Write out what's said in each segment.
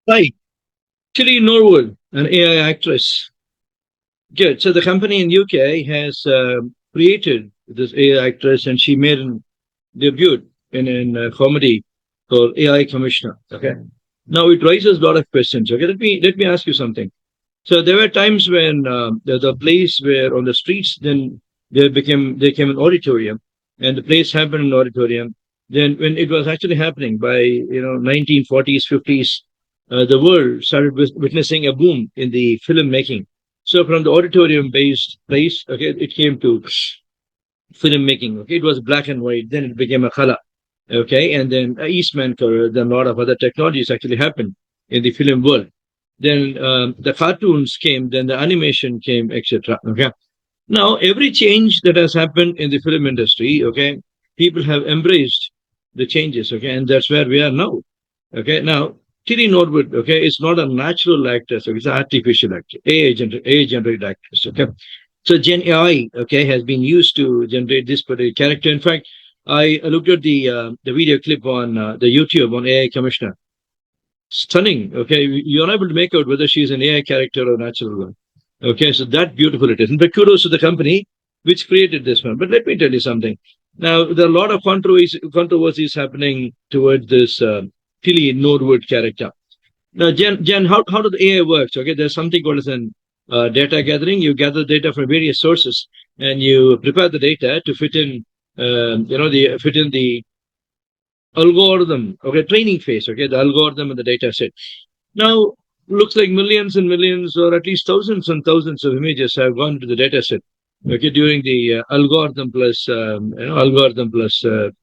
Right. Tilly Norwood, an AI actress. Good. So the company in UK has created this AI actress, and she made a debut in a comedy called AI Commissioner. Okay. Now it raises a lot of questions. Okay. Let me ask you something. So there were times when the plays were on the streets, then they became an auditorium, and the plays happened in an auditorium. Then when it was actually happening by 1940s, 50s, the world started witnessing a boom in the filmmaking. So from the auditorium based plays, okay, it came to filmmaking. Okay, it was black and white. Then it became a color. Okay, and then Eastman color. Then a lot of other technologies actually happened in the film world. Then the cartoons came. Then the animation came, etc. Okay. Now every change that has happened in the film industry, okay, people have embraced the changes. Okay, and that's where we are now. Okay, now Tilly Norwood, okay, is not a natural actress, so it's an artificial actor, AI generated actress. Okay, so Gen AI, okay, has been used to generate this particular character. In fact, I looked at the video clip on the YouTube on AI Commissioner. Stunning. Okay, you're unable to make out whether she's an AI character or a natural one. Okay, so that beautiful it is. And but kudos to the company which created this one. But let me tell you something. Now there are a lot of controversies happening toward this Tilly Norwood character. Now, Jen, how does AI works? Okay, there's something called as an data gathering. You gather data from various sources and you prepare the data to fit in the algorithm. Okay, training phase. Okay, the algorithm and the data set. Now, looks like millions and millions, or at least thousands and thousands of images have gone to the data set. Okay, during the algorithm plus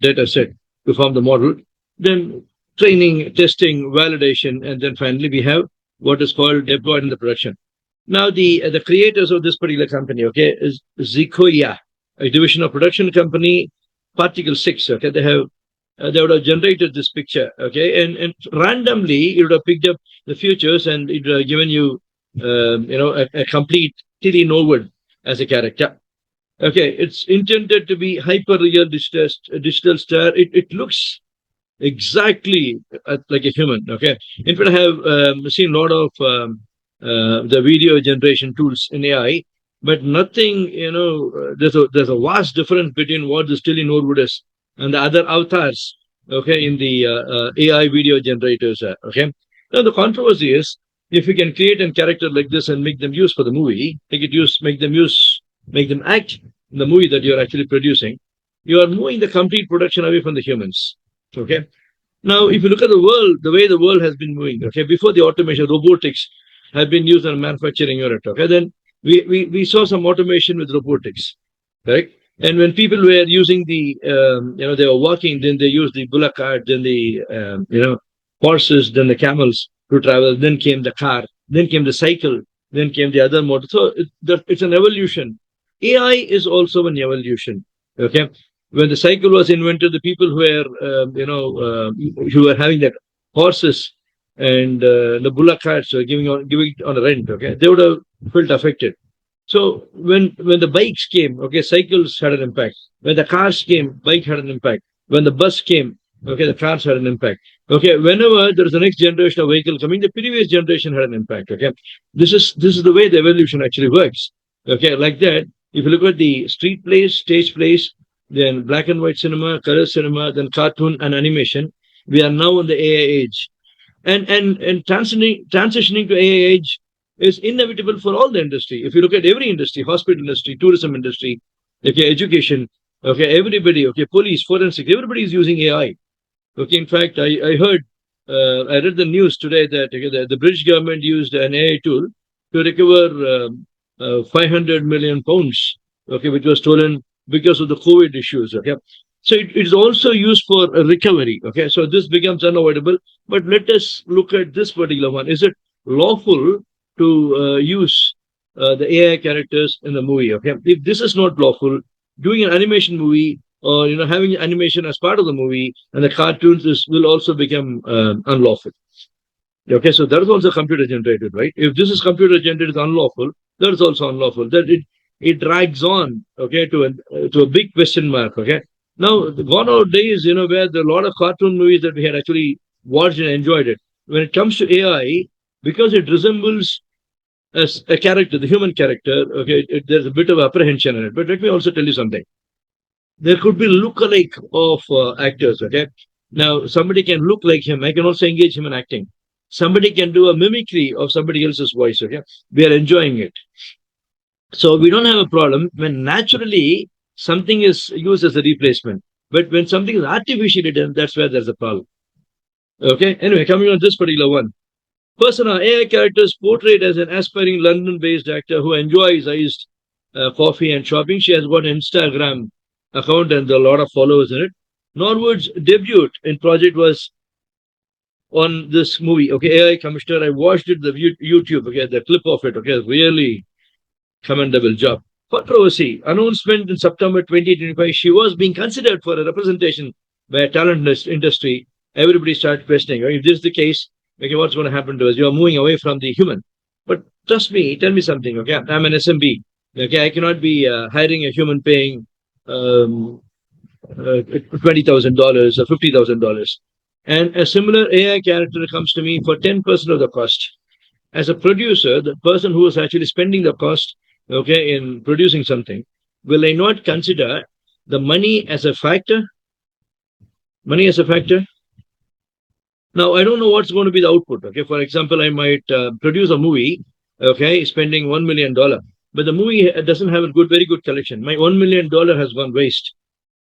data set to form the model. Then training, testing, validation, and then finally we have what is called deployed in the production. Now, the creators of this particular company, okay, is Xicoia, a division of production company, Particle 6. Okay, they would have generated this picture. Okay, and randomly it would have picked up the futures and it would have given you, a complete Tilly Norwood as a character. Okay, it's intended to be hyper real digital star. It looks exactly like a human. Okay, in fact, I have seen a lot of the video generation tools in AI, but nothing. There's a vast difference between what the Tilly Norwood is and the other avatars. Okay, in the AI video generators. Okay, now the controversy is if you can create a character like this and make them use for the movie, make them act in the movie that you're actually producing, you are moving the complete production away from the humans. Okay. Now, if you look at the world, the way the world has been moving, okay, before the automation, robotics have been used in a manufacturing unit. Okay, then we saw some automation with robotics, correct? And when people were using they were walking, then they used the bullock cart, then the horses, then the camels to travel. Then came the car, then came the cycle, then came the other motor. So it's an evolution. AI is also an evolution. Okay, when the cycle was invented, the people who were having that horses and the bullock carts were giving it on a rent. Okay, they would have felt affected. So when the bikes came, okay, cycles had an impact. When the cars came, bike had an impact. When the bus came, okay, the cars had an impact. Okay, whenever there is the next generation of vehicle coming, the previous generation had an impact. Okay, this is the way the evolution actually works. Okay, like that. If you look at the street plays, stage plays, then black and white cinema, color cinema, then cartoon and animation, we are now in the AI age, and transitioning to AI age is inevitable for all the industry. If you look at every industry, hospital industry, tourism industry, okay, education, okay, everybody, okay, police, forensic, everybody is using AI. Okay, in fact, I read the news today that okay, the British government used an AI tool to recover 500 million pounds, okay, which was stolen because of the COVID issues. Okay, so it is also used for recovery. Okay, so this becomes unavoidable. But let us look at this particular one. Is it lawful to use the AI characters in the movie? Okay, if this is not lawful, doing an animation movie or having animation as part of the movie and the cartoons will also become unlawful. Okay, so that is also computer generated, right? If this is computer generated, unlawful. That is also unlawful. That it drags on, okay, to a big question mark. Okay, now gone out days, where there are a lot of cartoon movies that we had actually watched and enjoyed it. when it comes to AI, because it resembles as a character, the human character, okay, there's a bit of apprehension in it. But let me also tell you something. There could be look-alike of actors, okay? Now, somebody can look like him. I can also engage him in acting. Somebody can do a mimicry of somebody else's voice, okay? We are enjoying it. So we don't have a problem when naturally something is used as a replacement. But when something is artificially done, that's where there's a problem. Okay? Anyway, coming on this particular one. Persona AI characters portrayed as an aspiring London-based actor who enjoys iced coffee and shopping. She has got an Instagram account and a lot of followers in it. Norwood's debut in project was on this movie. Okay, AI Commissioner. I watched it the YouTube. Okay, the clip of it. Okay, really commendable job. Controversy announcement in September 2025. She was being considered for a representation by a talent industry. Everybody started questioning. If this is the case, okay, what's going to happen to us? You are moving away from the human. But trust me, tell me something. Okay, I'm an SMB. Okay, I cannot be hiring a human paying $20,000 or $50,000. And a similar AI character comes to me for 10% of the cost. As a producer, the person who is actually spending the cost, okay, in producing something, will I not consider the money as a factor? Money as a factor? Now, I don't know what's going to be the output. Okay, for example, I might produce a movie, okay, spending $1 million, but the movie doesn't have a very good collection. My $1 million has gone waste.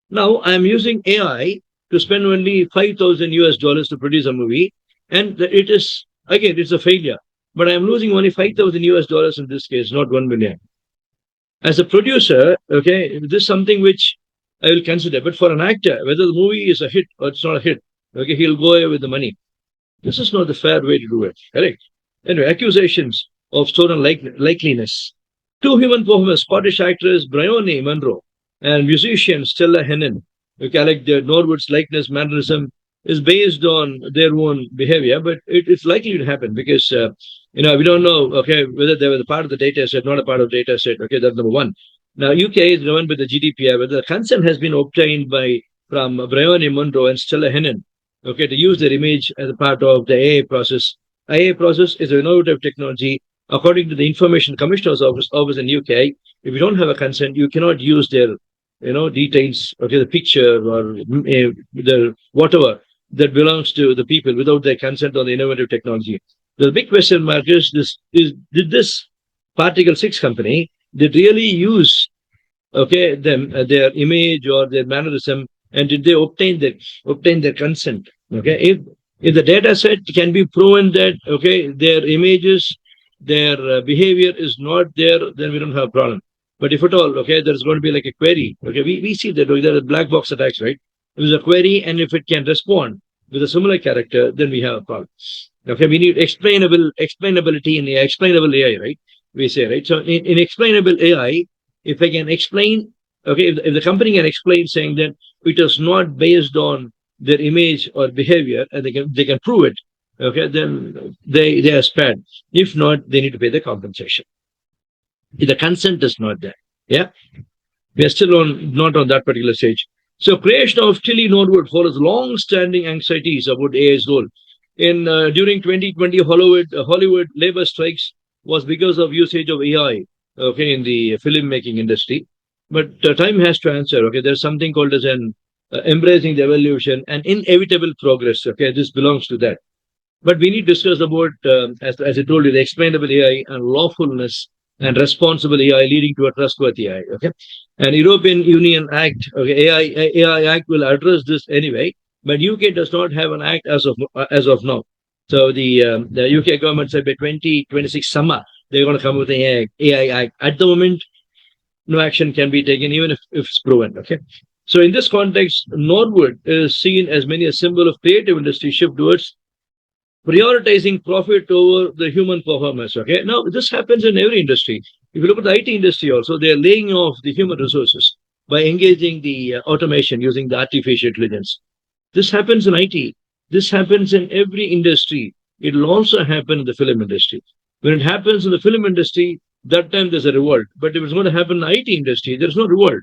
Now, I'm using AI to spend only 5,000 US dollars to produce a movie, and it is, again, it's a failure. But I'm losing only 5,000 US dollars in this case, not 1 million. As a producer, okay, this is something which I will consider. But for an actor, whether the movie is a hit or it's not a hit, okay, he'll go away with the money. This is not the fair way to do it, correct? Anyway, accusations of stolen likeliness. Two human performers, Scottish actress Bryony Munro and musician Stella Hennen, who collect their Norwood's likeness mannerism is based on their own behavior, but it's likely to happen because, we don't know, okay, whether they were the part of the data set, not a part of the data set. Okay, that's number one. Now, UK is governed by the GDPR, whether the consent has been obtained from Bryony Munro and Stella Hennen, okay, to use their image as a part of the AA process. AA process is an innovative technology. According to the Information Commissioner's office in UK, if you don't have a consent, you cannot use their, details, okay, the picture or the whatever that belongs to the people without their consent on the innovative technology. The big question mark is did this Particle 6 company did really use, okay, their image or their mannerism, and did they obtain their consent? Okay, if the data set can be proven that, okay, their images, their behavior is not there, then we don't have a problem. But if at all, okay, there's going to be like a query. Okay, we see that there are black box attacks, right? If there's a query and if it can respond with a similar character, then we have a problem. Okay, we need explainability in the explainable AI, right? We say, right? So in explainable AI, if I can explain, okay, if the company can explain saying that it is not based on their image or behavior, and they can prove it, okay, then they are spared. If not, they need to pay the compensation. If the consent is not there, yeah, we are still not on that particular stage. So, creation of Tilly Norwood follows long-standing anxieties about AI's role. During 2020, Hollywood labor strikes was because of usage of AI, okay, in the filmmaking industry. But time has to answer. Okay, there's something called as an embracing the evolution and inevitable progress. Okay, this belongs to that. But we need to discuss about, as I told you, the explainable AI and lawfulness and responsible AI leading to a trustworthy AI. Okay, and European Union Act, okay, AI Act will address this anyway, but UK does not have an act as of now. So the UK government said by 2026 summer they're going to come with an AI Act. At the moment, no action can be taken, even if it's proven. Okay. So in this context, Norwood is seen as many a symbol of creative industry shift towards prioritizing profit over the human performance. Okay. Now, this happens in every industry. If you look at the IT industry also, they're laying off the human resources by engaging the automation using the artificial intelligence. This happens in IT. This happens in every industry. It will also happen in the film industry. When it happens in the film industry, that time there's a revolt. But if it's going to happen in the IT industry, there's no revolt.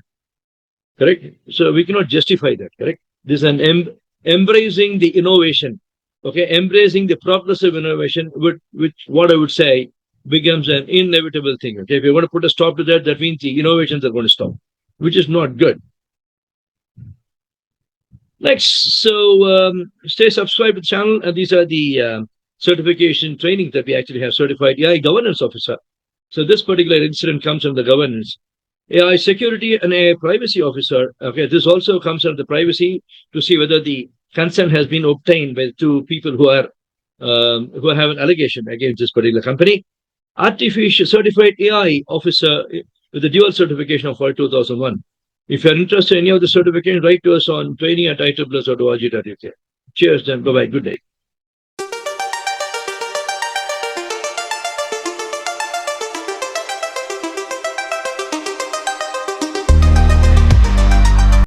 Correct? So we cannot justify that. Correct? This is an embracing the innovation. Okay, embracing the progressive innovation, which what I would say becomes an inevitable thing. Okay, if you want to put a stop to that, that means the innovations are going to stop, which is not good. Next, so stay subscribed to the channel, and these are the certification trainings that we actually have. Certified AI governance officer. So this particular incident comes from the governance. AI security and AI privacy officer. Okay, this also comes under the privacy to see whether the consent has been obtained by two people who have an allegation against this particular company. Artificial certified AI officer with the dual certification of 2001. If you're interested in any of the certification, write to us on training@itriples.org.uk. Cheers, then. Bye bye. Good day.